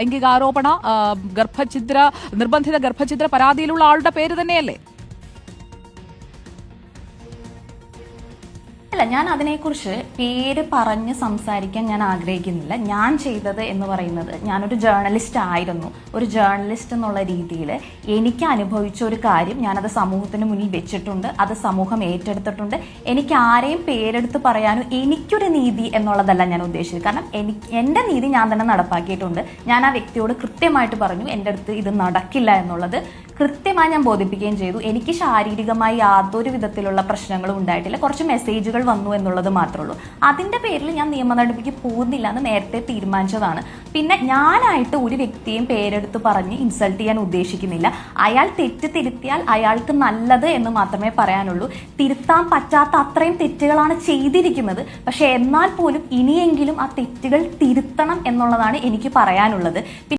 ലൈംഗികാരോപണ നിർബന്ധിത ഗർഭഛിദ്ര പരാതിയിലുള്ള ആളുടെ പേര് തന്നെയല്ലേ? അല്ല, ഞാൻ അതിനെക്കുറിച്ച് പേര് പറഞ്ഞ് സംസാരിക്കാൻ ഞാൻ ആഗ്രഹിക്കുന്നില്ല. ഞാൻ ചെയ്തത് എന്ന് പറയുന്നത്, ഞാനൊരു ജേർണലിസ്റ്റ് ആയിരുന്നു. ഒരു ജേർണലിസ്റ്റ് എന്നുള്ള രീതിയിൽ എനിക്ക് അനുഭവിച്ച ഒരു കാര്യം ഞാനത് സമൂഹത്തിന് മുന്നിൽ വെച്ചിട്ടുണ്ട്. അത് സമൂഹം ഏറ്റെടുത്തിട്ടുണ്ട്. എനിക്ക് ആരെയും പേരെടുത്ത് പറയാനോ എനിക്കൊരു നീതി എന്നുള്ളതല്ല ഞാൻ ഉദ്ദേശിച്ചത്. കാരണം എൻ്റെ നീതി ഞാൻ തന്നെ നടപ്പാക്കിയിട്ടുണ്ട്. ഞാൻ ആ വ്യക്തിയോട് കൃത്യമായിട്ട് പറഞ്ഞു എൻ്റെ അടുത്ത് ഇത് നടക്കില്ല എന്നുള്ളത് കൃത്യമായി ഞാൻ ബോധിപ്പിക്കുകയും ചെയ്തു. എനിക്ക് ശാരീരികമായി യാതൊരു വിധത്തിലുള്ള പ്രശ്നങ്ങളും ഉണ്ടായിട്ടില്ല. കുറച്ച് മെസ്സേജുകൾ വന്നു എന്നുള്ളത് മാത്രമേ ഉള്ളൂ. അതിന്റെ പേരിൽ ഞാൻ നിയമ നടപടിക്ക് പോകുന്നില്ല എന്ന് നേരത്തെ തീരുമാനിച്ചതാണ്. പിന്നെ ഞാനായിട്ട് ഒരു വ്യക്തിയും പേരെടുത്ത് പറഞ്ഞ് ഇൻസൾട്ട് ചെയ്യാൻ ഉദ്ദേശിക്കുന്നില്ല. അയാൾ തെറ്റ് തിരുത്തിയാൽ അയാൾക്ക് നല്ലത് എന്ന് മാത്രമേ പറയാനുള്ളൂ. തിരുത്താൻ പറ്റാത്ത അത്രയും തെറ്റുകളാണ് ചെയ്തിരിക്കുന്നത്. പക്ഷെ എന്നാൽ പോലും ഇനിയെങ്കിലും ആ തെറ്റുകൾ തിരുത്തണം എന്നുള്ളതാണ് എനിക്ക് പറയാനുള്ളത്.